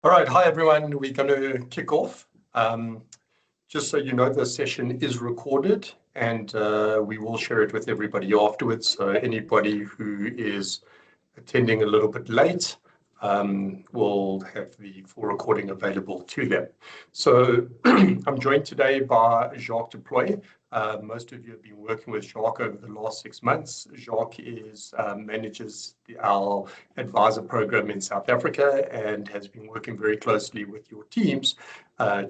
All right, hi everyone. We're going to kick off. Just so you know, the session is recorded and we will share it with everybody afterwards. So anybody who is attending a little bit late will have the full recording available to them. So I'm joined today by Jacques du Plooy. Most of you have been working with Jacques over the last 6 months. Jacques manages our advisor program in South Africa and has been working very closely with your teams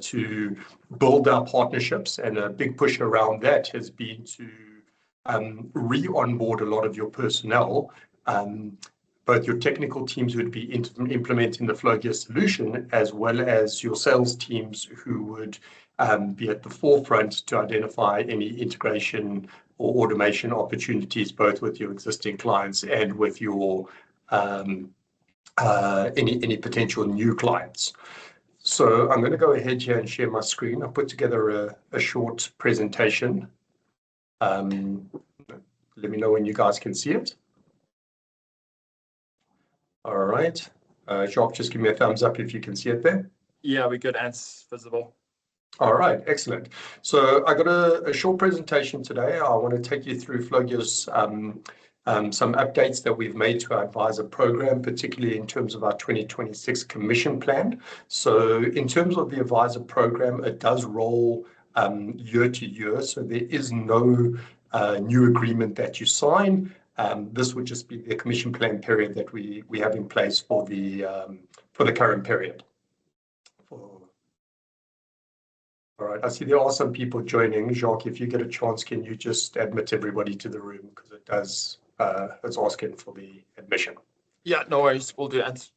to build our partnerships. And a big push around that has been to re-onboard a lot of your personnel, both your technical teams who would be implementing the FlowGear solution, as well as your sales teams who would be at the forefront to identify any integration or automation opportunities, both with your existing clients and with your any potential new clients. So I'm going to go ahead here and share my screen. I've put together a short presentation. Let me know when you guys can see it. All right. Jacques, just give me a thumbs up if you can see it there. Yeah, we're good and it's visible. All right, excellent. So I got a short presentation today. I want to take you through FlowGear's some updates that we've made to our advisor program, particularly in terms of our 2026 commission plan. So in terms of the advisor program, it does roll year to year. So there is no new agreement that you sign. This would just be the commission plan period that we have in place for the current period. All right, I see there are some people joining. Jacques, if you get a chance, can you just admit everybody to the room, because it does it's asking for the admission. Yeah, no worries, we'll do that.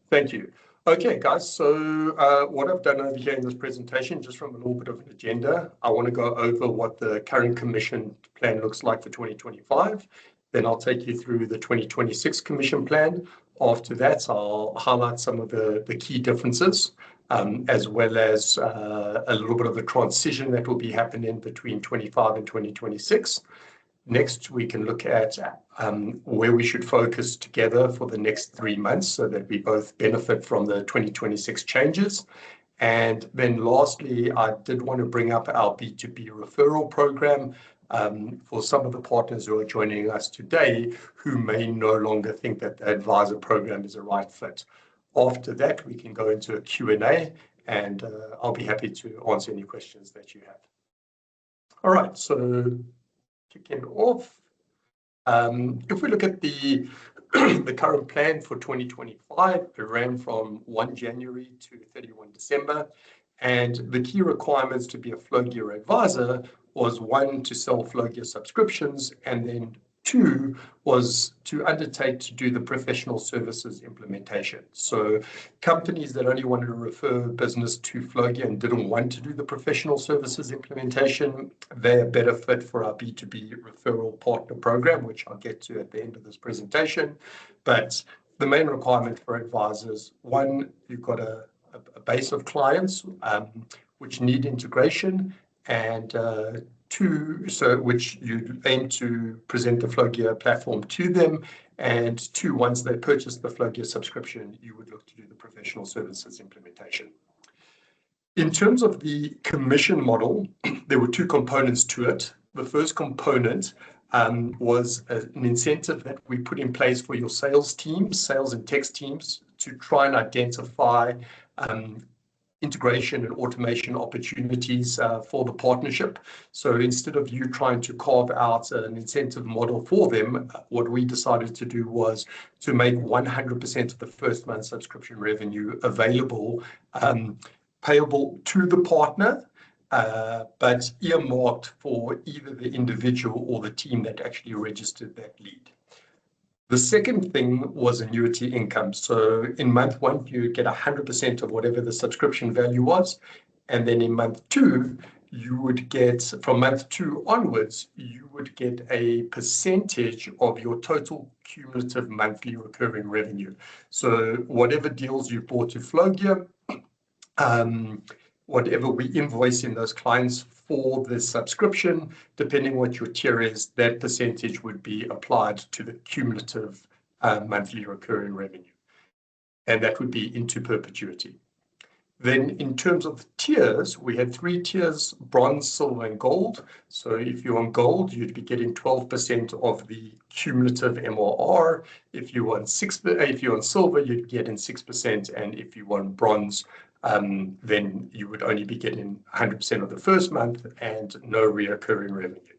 Thank you. Okay, guys, so what I've done over here in this presentation, just from a little bit of an agenda, I want to go over what the current commission plan looks like for 2025. Then I'll take you through the 2026 commission plan. After that, I'll highlight some of the key differences, as well as a little bit of the transition that will be happening between 25 and 2026. Next, we can look at where we should focus together for the next 3 months so that we both benefit from the 2026 changes. And then lastly, I did want to bring up our B2B referral program for some of the partners who are joining us today who may no longer think that the advisor program is a right fit. After that, we can go into a Q&A and I'll be happy to answer any questions that you have. All right, so kicking off, if we look at the current plan for 2025, it ran from 1 January to 31 December. And the key requirements to be a FlowGear advisor was 1, to sell FlowGear subscriptions, and then 2 was to undertake to do the professional services implementation. So companies that only wanted to refer business to FlowGear and didn't want to do the professional services implementation, they're a better fit for our B2B referral partner program, which I'll get to at the end of this presentation. But the main requirement for advisors, 1, you've got a base of clients which need integration, and 2, which you aim to present the FlowGear platform to them, and 2, once they purchase the FlowGear subscription, you would look to do the professional services implementation. In terms of the commission model, there were 2 components to it. The first component was an incentive that we put in place for your sales teams, sales and tech teams, to try and identify integration and automation opportunities for the partnership. So instead of you trying to carve out an incentive model for them, what we decided to do was to make 100% of the first month subscription revenue available, payable to the partner, but earmarked for either the individual or the team that actually registered that lead. The second thing was annuity income. So in month 1, you get 100% of whatever the subscription value was. And then in month 2, you would get, from month 2 onwards, you would get a percentage of your total cumulative monthly recurring revenue. So whatever deals you bought to FlowGear, whatever we invoice in those clients for the subscription, depending what your tier is, that percentage would be applied to the cumulative monthly recurring revenue. and that would be into perpetuity. Then in terms of tiers, we had 3 tiers: bronze, silver, and gold. So if you're on gold, you'd be getting 12% of the cumulative MRR. If you want silver, you'd get in 6%, and if you want bronze, then you would only be getting 100% of the first month and no recurring revenue.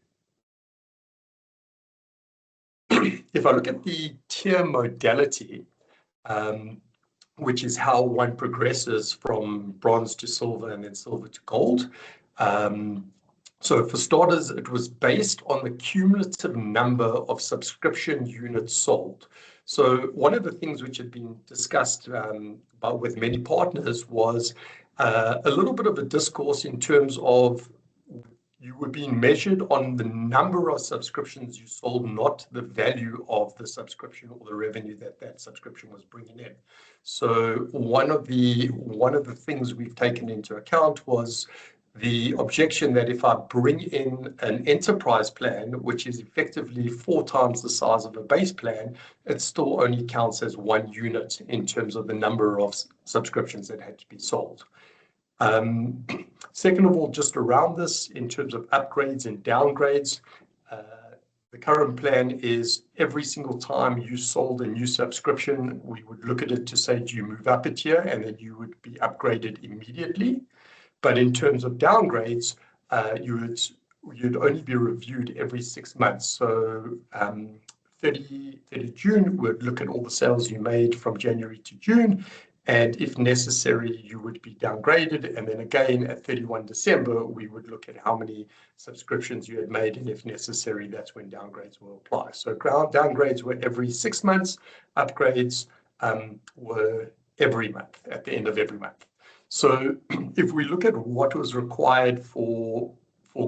If I look at the tier modality, which is how one progresses from bronze to silver and then silver to gold. So for starters, it was based on the cumulative number of subscription units sold. So one of the things which had been discussed with many partners was a little bit of a discourse in terms of you were being measured on the number of subscriptions you sold, not the value of the subscription or the revenue that subscription was bringing in. So one of the things we've taken into account was the objection that if I bring in an enterprise plan, which is effectively 4 times the size of a base plan, it still only counts as 1 unit in terms of the number of subscriptions that had to be sold. Second of all, just around this, in terms of upgrades and downgrades, the current plan is every single time you sold a new subscription, we would look at it to say, do you move up a tier? And then you would be upgraded immediately. But in terms of downgrades, you'd only be reviewed every 6 months. So 30 June, we'd look at all the sales you made from January to June. And if necessary, you would be downgraded. And then again, at 31 December, we would look at how many subscriptions you had made. And if necessary, that's when downgrades will apply. So downgrades were every 6 months. Upgrades were every month, at the end of every month. So if we look at what was required for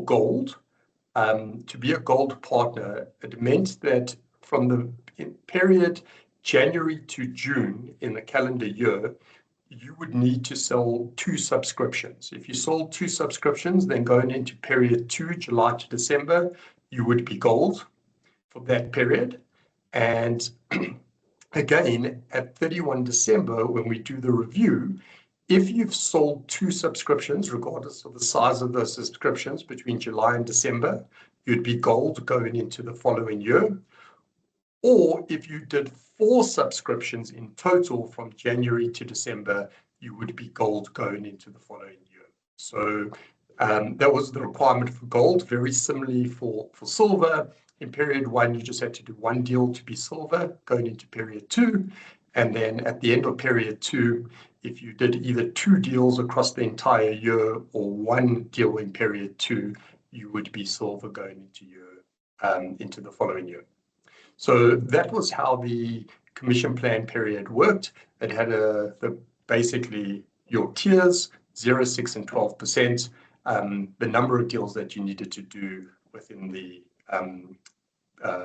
gold, to be a gold partner, it meant that from the period January to June in the calendar year, you would need to sell 2 subscriptions. If you sold 2 subscriptions, then going into period 2, July to December, you would be gold for that period. And again, at 31 December, when we do the review, if you've sold 2 subscriptions, regardless of the size of those subscriptions between July and December, you'd be gold going into the following year. Or if you did 4 subscriptions in total from January to December, you would be gold going into the following year. So that was the requirement for gold. Very similarly for silver, in period 1, you just had to do 1 deal to be silver going into period 2. And then at the end of period 2, if you did either 2 deals across the entire year or 1 deal in period 2, you would be silver going into the following year. So that was how the commission plan period worked. It had basically your tiers, 0, 6, and 12%, the number of deals that you needed to do within the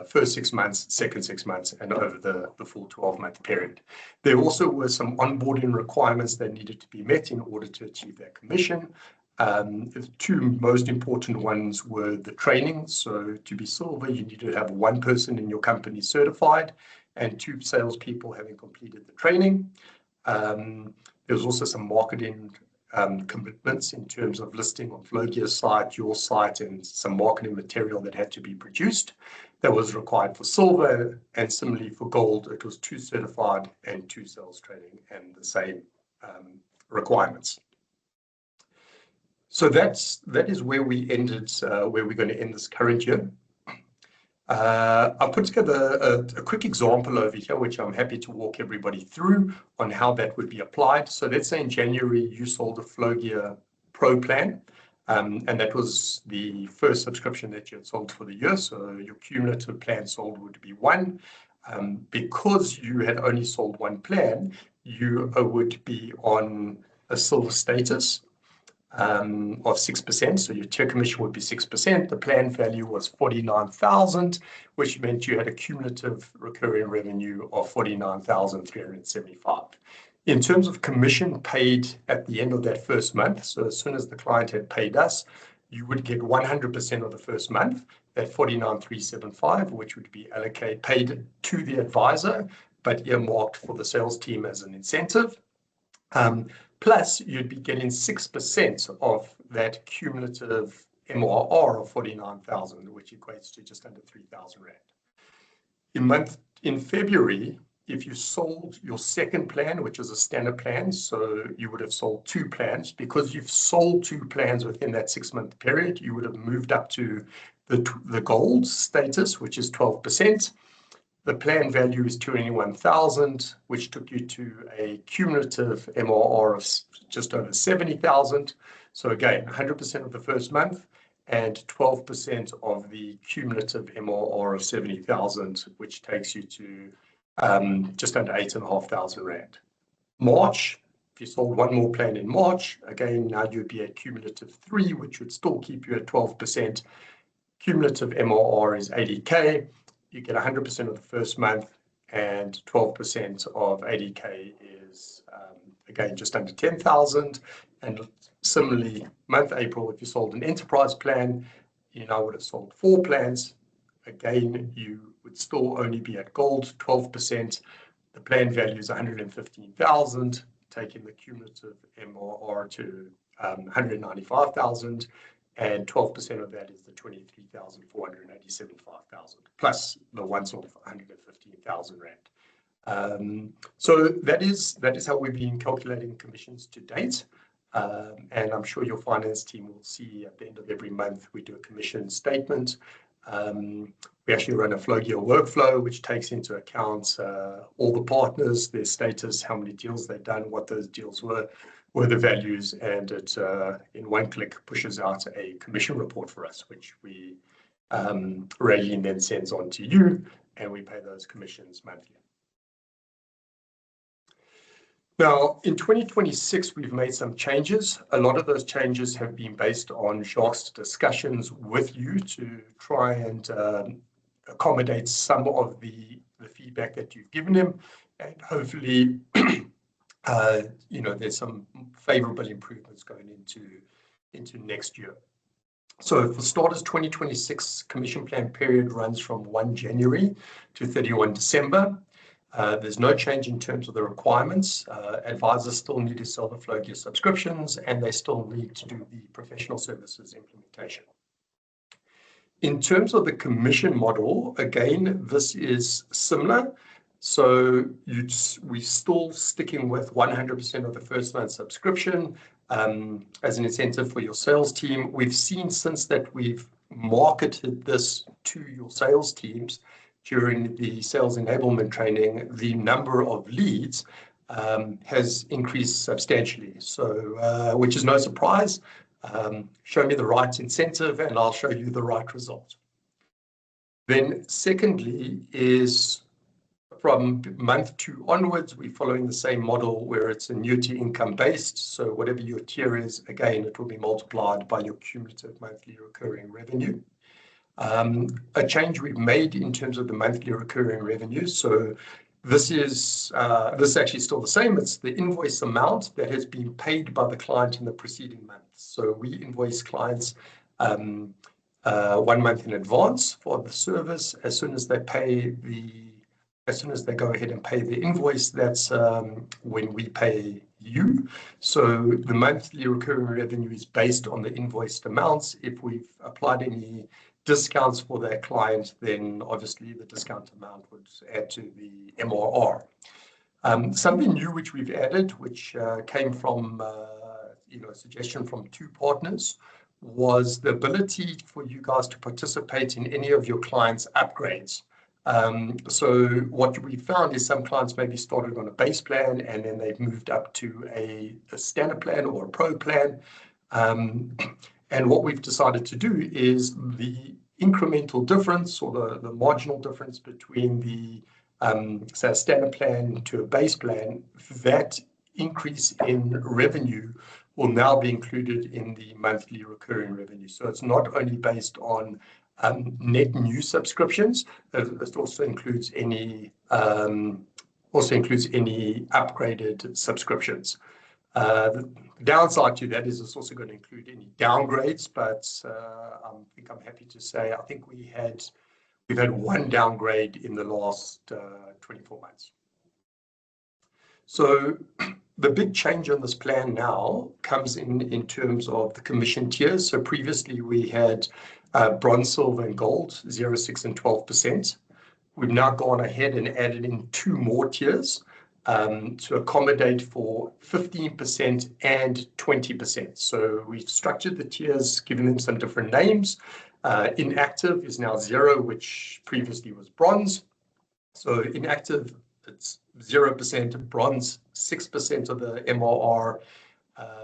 first 6 months, second 6 months, and over the full 12-month period. There also were some onboarding requirements that needed to be met in order to achieve that commission. The 2 most important ones were the training. So to be silver, you need to have 1 person in your company certified and 2 salespeople having completed the training. There was also some marketing commitments in terms of listing on Flogear's site, your site, and some marketing material that had to be produced. That was required for silver, and similarly for gold, it was 2 certified and 2 sales training, and the same requirements. So that is where we ended, where we're going to end this current year. I put together a quick example over here, which I'm happy to walk everybody through on how that would be applied. So let's say in January, you sold a Flogear Pro plan, and that was the first subscription that you had sold for the year. So your cumulative plan sold would be 1. Because you had only sold 1 plan, you would be on a silver status of 6%. So your tier commission would be 6%. The plan value was 49,000, which meant you had a cumulative recurring revenue of 49,375. In terms of commission paid at the end of that first month, so as soon as the client had paid us, you would get 100% of the first month, that 49,375, which would be paid to the advisor, but earmarked for the sales team as an incentive. Plus, you'd be getting 6% of that cumulative MRR of 49,000, which equates to just under 3,000 Rand. In February, if you sold your second plan, which is a standard plan, so you would have sold 2 plans. Because you've sold 2 plans within that 6-month period, you would have moved up to the gold status, which is 12%. The plan value is 21,000, which took you to a cumulative MRR of just over 70,000. So again, 100% of the first month and 12% of the cumulative MRR of 70,000, which takes you to just under 8,500 Rand. March, if you sold 1 more plan in March, again, now you'd be at cumulative 3, which would still keep you at 12%. Cumulative MRR is 80K. You get 100% of the first month, and 12% of 80K is, again, just under 10,000. And similarly, month April, if you sold an enterprise plan, you now would have sold 4 plans. Again, you would still only be at gold, 12%. The plan value is 115,000, taking the cumulative MRR to 195,000. And 12% of that is the 23,487,500, plus the once-off 115,000 Rand. So that is how we've been calculating commissions to date. And I'm sure your finance team will see at the end of every month we do a commission statement. We actually run a Flowgear workflow, which takes into account all the partners, their status, how many deals they've done, what those deals were the values, and it in one click pushes out a commission report for us, which we Raylene then sends on to you, and we pay those commissions monthly. Now, in 2026, we've made some changes. A lot of those changes have been based on Jacques' discussions with you to try and accommodate some of the feedback that you've given him, and hopefully there's some favorable improvements going into next year. So for starters, 2026 commission plan period runs from 1 January to 31 December. There's no change in terms of the requirements. Advisors still need to sell the Flowgear subscriptions, and they still need to do the professional services implementation. In terms of the commission model, again, this is similar. So we're still sticking with 100% of the first month subscription as an incentive for your sales team. We've seen since that we've marketed this to your sales teams during the sales enablement training, the number of leads has increased substantially. So, which is no surprise. Show me the right incentive and I'll show you the right result. Then secondly is from month 2 onwards, we're following the same model where it's annuity income based. So whatever your tier is, again, it will be multiplied by your cumulative monthly recurring revenue. A change we've made in terms of the monthly recurring revenue. So this is actually still the same. It's the invoice amount that has been paid by the client in the preceding month. So we invoice clients 1 month in advance for the service. As soon as they go ahead and pay the invoice, that's when we pay you. So the monthly recurring revenue is based on the invoiced amounts. If we've applied any discounts for that client, then obviously the discount amount would add to the MRR. Something new which we've added, which came from a suggestion from 2 partners, was the ability for you guys to participate in any of your clients' upgrades. So what we found is some clients maybe started on a base plan and then they've moved up to a standard plan or a pro plan. And what we've decided to do is the incremental difference or the marginal difference between the say a standard plan to a base plan, that increase in revenue will now be included in the monthly recurring revenue. So it's not only based on net new subscriptions, it also includes any upgraded subscriptions. The downside to that is it's also going to include any downgrades, but I think I'm happy to say we've had 1 downgrade in the last 24 months. So the big change on this plan now comes in terms of the commission tiers. So previously we had bronze, silver, and gold, 0, 6, and 12%. We've now gone ahead and added in 2 more tiers to accommodate for 15% and 20%. So we've structured the tiers, given them some different names. Inactive is now 0, which previously was bronze. So inactive, it's 0%, bronze 6% of the MRR,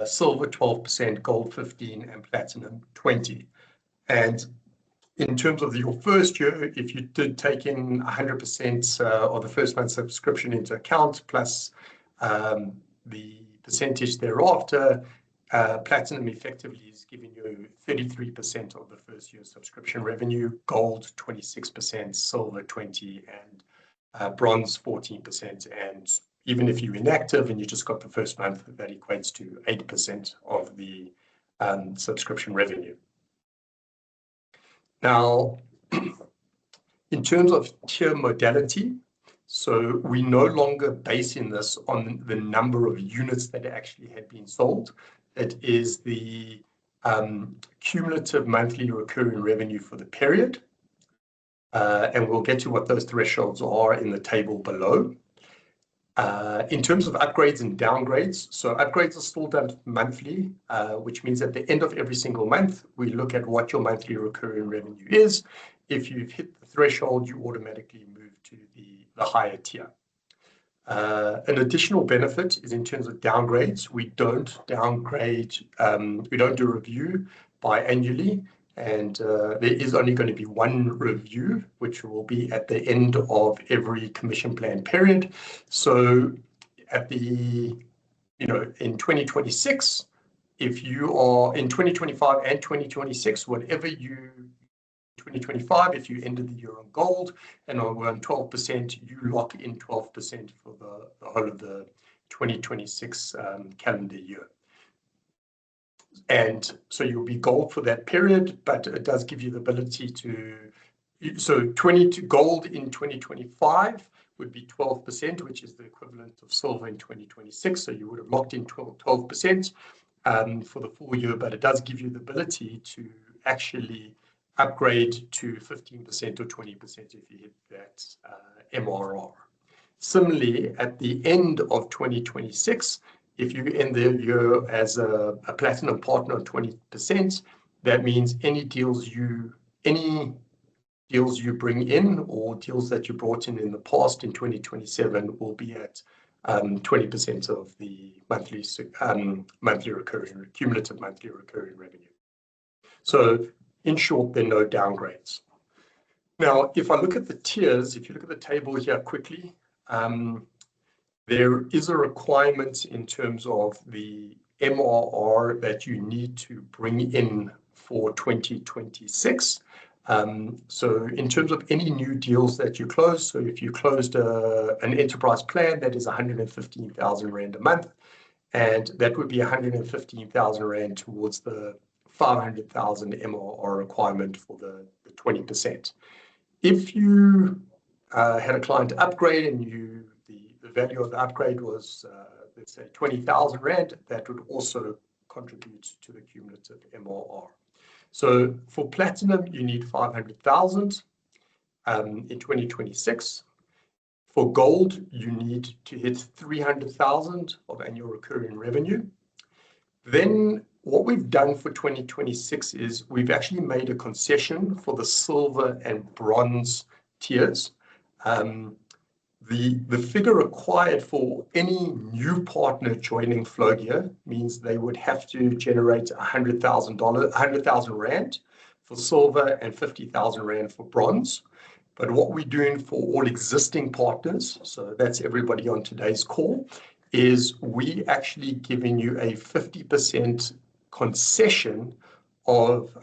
silver 12%, gold 15%, and platinum 20%. And in terms of your first year, if you did take in 100% of the first month's subscription into account, plus the percentage thereafter, platinum effectively is giving you 33% of the first year's subscription revenue, gold 26%, silver 20%, and bronze 14%. And even if you're inactive and you just got the first month, that equates to 8% of the subscription revenue. Now, in terms of tier modality, so we no longer basing this on the number of units that actually had been sold. It is the cumulative monthly recurring revenue for the period. And we'll get to what those thresholds are in the table below. In terms of upgrades and downgrades, so upgrades are still done monthly, which means at the end of every single month, we look at what your monthly recurring revenue is. If you've hit the threshold, you automatically move to the higher tier. An additional benefit is in terms of downgrades. We don't downgrade, we don't do a review biannually, and there is only going to be 1 review, which will be at the end of every commission plan period. So at the, in 2026, if you are in 2025 and 2026, whatever you, 2025, if you ended the year on gold and are on 12%, you lock in 12% for the whole of the 2026 calendar year. And so you'll be gold for that period, but it does give you the ability to, so 22 gold in 2025 would be 12%, which is the equivalent of silver in 2026. So you would have locked in 12% for the full year, but it does give you the ability to actually upgrade to 15% or 20% if you hit that MRR. Similarly, at the end of 2026, if you end the year as a platinum partner on 20%, that means any deals you bring in or deals that you brought in the past in 2027 will be at 20% of the cumulative monthly recurring revenue. So in short, there are no downgrades. Now, if I look at the tiers, if you look at the table here quickly, there is a requirement in terms of the MRR that you need to bring in for 2026. So in terms of any new deals that you close, so if you closed an enterprise plan, that is 115,000 Rand a month, and that would be 115,000 Rand towards the 500,000 MRR requirement for the 20%. If you had a client upgrade and the value of the upgrade was, let's say, 20,000 Rand, that would also contribute to the cumulative MRR. So for platinum, you need 500,000 in 2026. For gold, you need to hit 300,000 of annual recurring revenue. Then what we've done for 2026 is we've actually made a concession for the silver and bronze tiers. The figure required for any new partner joining Flogear means they would have to generate 100,000 Rand for silver and 50,000 Rand for bronze. But what we're doing for all existing partners, so that's everybody on today's call, is we actually giving you a 50% concession of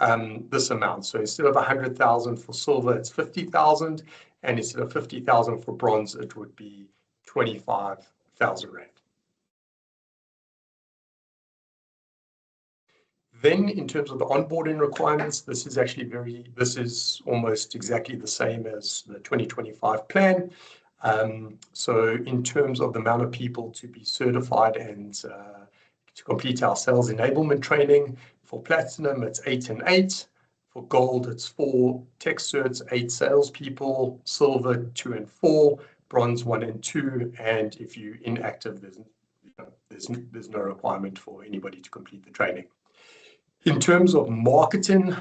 this amount. So instead of 100,000 for silver, it's 50,000. And instead of 50,000 for bronze, it would be 25,000 Rand. Then in terms of the onboarding requirements, this is almost exactly the same as the 2025 plan. So in terms of the amount of people to be certified and to complete our sales enablement training, for platinum, it's 8 and 8. For gold, it's 4 tech certs, 8 salespeople, silver, 2 and 4, bronze, 1 and 2. And if you're inactive, there's no requirement for anybody to complete the training. In terms of marketing,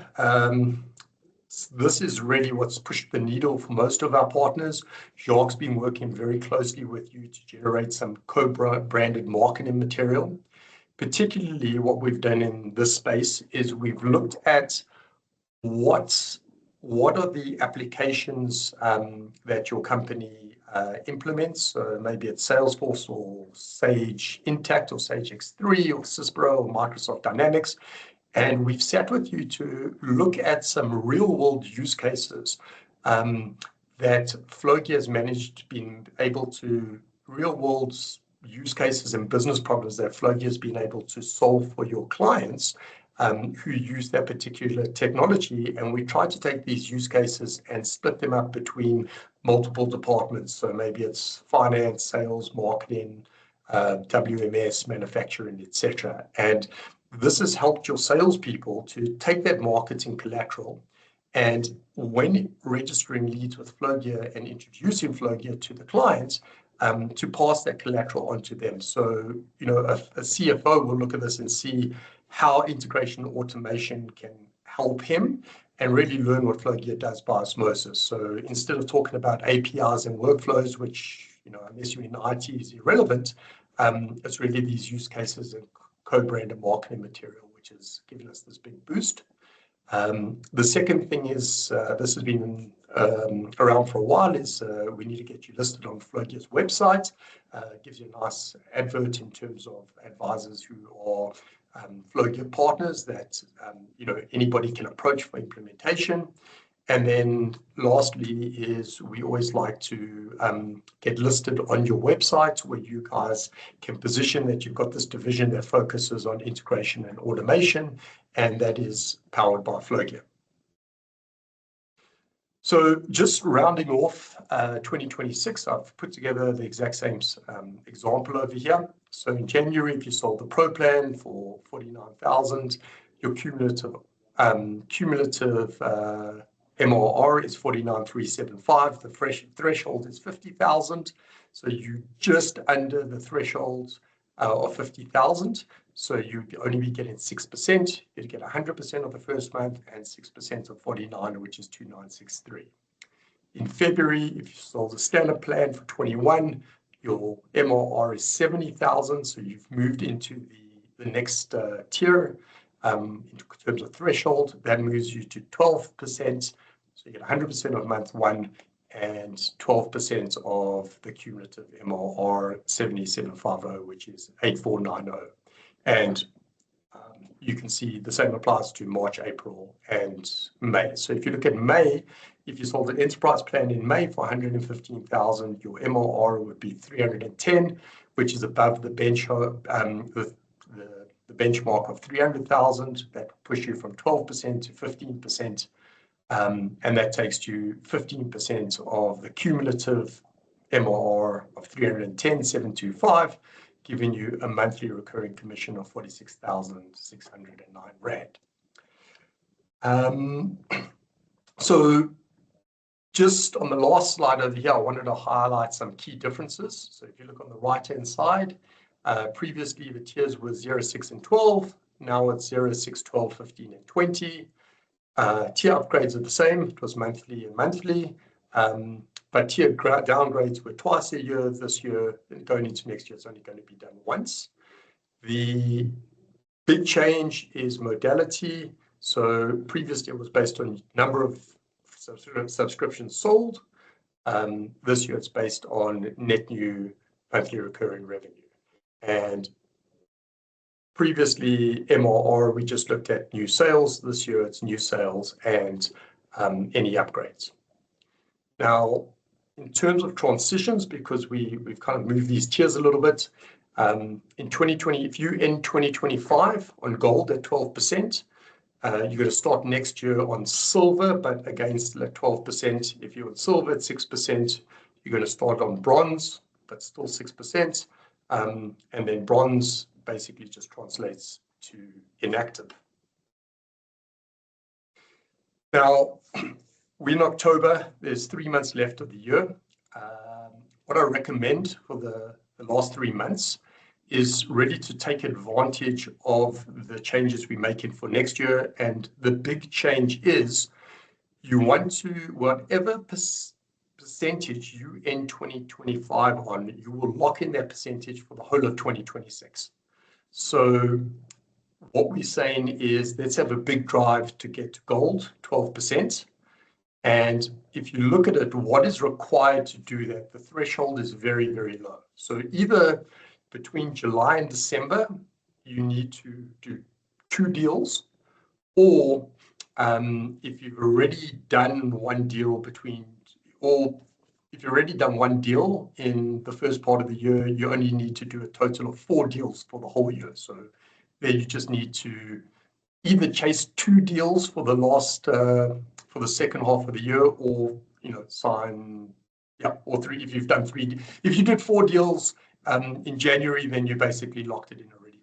this is really what's pushed the needle for most of our partners. Jacques been working very closely with you to generate some co-branded marketing material. Particularly what we've done in this space is we've looked at what are the applications that your company implements. So maybe it's Salesforce or Sage Intacct or Sage X3 or Cispro or Microsoft Dynamics. And we've sat with you to look at some real world use cases that Floki has managed, been able to real world use cases and business problems that Floki has been able to solve for your clients who use that particular technology. And we try to take these use cases and split them up between multiple departments. So maybe it's finance, sales, marketing, WMS, manufacturing, etc. And this has helped your salespeople to take that marketing collateral and when registering leads with Flogear and introducing Flogear to the clients, to pass that collateral on to them. So, a CFO will look at this and see how integration automation can help him and really learn what Flogear does by osmosis. So instead of talking about APIs and workflows, which, unless you're in IT is irrelevant, it's really these use cases and co-branded marketing material, which has given us this big boost. The second thing is, this has been around for a while, is we need to get you listed on Flogear's website. It gives you a nice advert in terms of advisors who are Flogear partners that anybody can approach for implementation. And then lastly is we always like to get listed on your website where you guys can position that you've got this division that focuses on integration and automation, and that is powered by Flogear. So just rounding off 2026, I've put together the exact same example over here. So in January, if you sold the Pro plan for 49,000, your cumulative MRR is 49,375. The threshold is 50,000. So you just under the threshold of 50,000. So you'd only be getting 6%. You'd get 100% of the first month and 6% of 49, which is 2,963. In February, if you sold a standard plan for 21, your MRR is 70,000. So you've moved into the next tier in terms of threshold. That moves you to 12%. So you get 100% of month 1 and 12% of the cumulative MRR 7750, which is 8490. And you can see the same applies to March, April, and May. So if you look at May, if you sold an enterprise plan in May for 115,000, your MRR would be 310, which is above the the benchmark of 300,000. That push you from 12% to 15%. And that takes you 15% of the cumulative MRR of 310,725, giving you a monthly recurring commission of 46,609 Rand. So just on the last slide over here, I wanted to highlight some key differences. So if you look on the right-hand side, previously the tiers were 0, 6, and 12. Now it's 0, 6, 12, 15, and 20. Tier upgrades are the same. It was monthly and monthly. But tier downgrades were twice a year. This year, going into next year, it's only going to be done once. The big change is modality. So previously it was based on number of subscriptions sold. This year it's based on net new monthly recurring revenue. And previously MRR, we just looked at new sales. This year it's new sales and any upgrades. Now, in terms of transitions, because we've kind of moved these tiers a little bit, in 2020, if you end 2025 on gold at 12%, you're going to start next year on silver, but again, still at 12%. If you're on silver at 6%, you're going to start on bronze, but still 6%. And then bronze basically just translates to inactive. Now, we're in October, there's 3 months left of the year. What I recommend for the last 3 months is really to take advantage of the changes we're making for next year. And the big change is you want to, whatever percentage you end 2025 on, you will lock in that percentage for the whole of 2026. So what we're saying is let's have a big drive to get to gold, 12%. And if you look at it, what is required to do that, the threshold is very, very low. So either between July and December, you need to do 2 deals, or if you've already done one deal if you've already done one deal in the first part of the year, you only need to do a total of 4 deals for the whole year. So there you just need to either chase 2 deals for the last for the second half of the year, or sign or 3 if you've done 3. If you did 4 deals in January, then you basically locked it in already.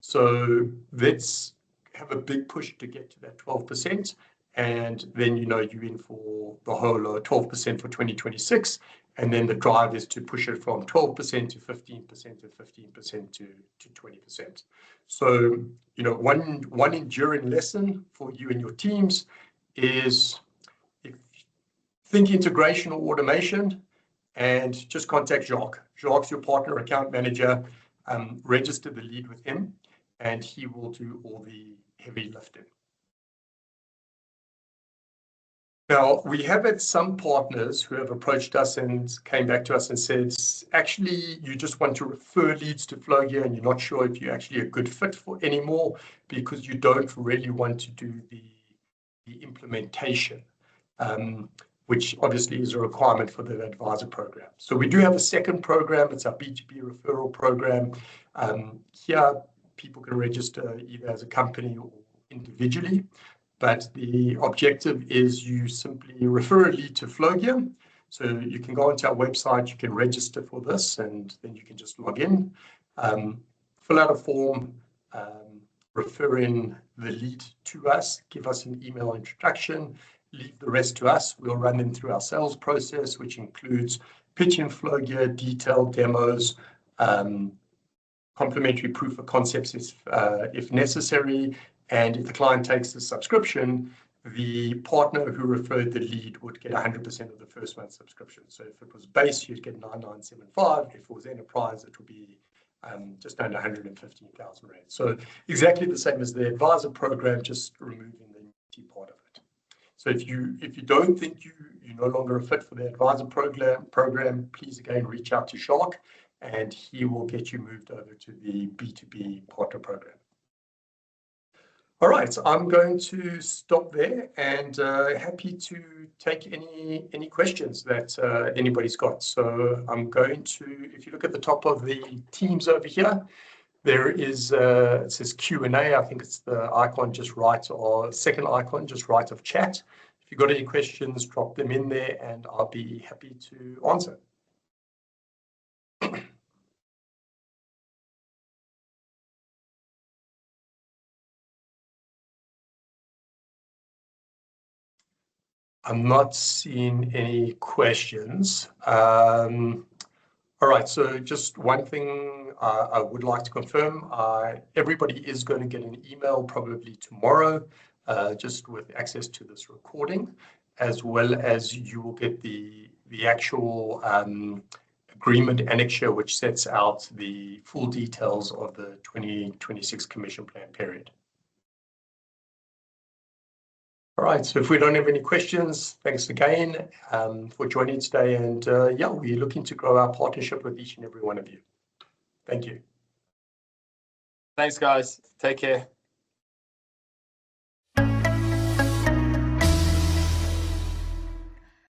So let's have a big push to get to that 12%, and then you're in for the whole 12% for 2026, and then the drive is to push it from 12% to 15% to 15% to 20%. So one enduring lesson for you and your teams is think integration or automation, and just contact Jacques. Jacques, your partner account manager, register the lead with him, and he will do all the heavy lifting. Now, we have had some partners who have approached us and came back to us and said, actually, you just want to refer leads to Flowgear and you're not sure if you're actually a good fit for anymore because you don't really want to do the implementation, which obviously is a requirement for the advisor program. So we do have a second program. It's our B2B referral program. Here, people can register either as a company or individually. But the objective is you simply refer a lead to Flowgear. So you can go onto our website, you can register for this, and then you can just log in, fill out a form, refer in the lead to us, give us an email introduction, leave the rest to us. We'll run them through our sales process, which includes pitching Flowgear, detailed demos, complimentary proof of concepts if necessary. And if the client takes the subscription, the partner who referred the lead would get 100% of the first month's subscription. So if it was base, you'd get 9,975. If it was enterprise, it would be just under 115,000 rand. So exactly the same as the advisor program, just removing the annuity part of it. So if you don't think you're no longer a fit for the advisor program, please again reach out to Jacques, and he will get you moved over to the B2B partner program. All right, I'm going to stop there and happy to take any questions that anybody's got. So I'm going to, if you look at the top of the Teams over here, there is, it says Q&A. I think it's the icon just right, or second icon just right of chat. If you've got any questions, drop them in there and I'll be happy to answer. I'm not seeing any questions. All right, so just one thing I would like to confirm. Everybody is going to get an email probably tomorrow, just with access to this recording, as well as you will get the actual agreement annexure, which sets out the full details of the 2026 commission plan period. All right, so if we don't have any questions, thanks again for joining today. And yeah, we're looking to grow our partnership with each and every one of you. Thank you. Thanks, guys. Take care.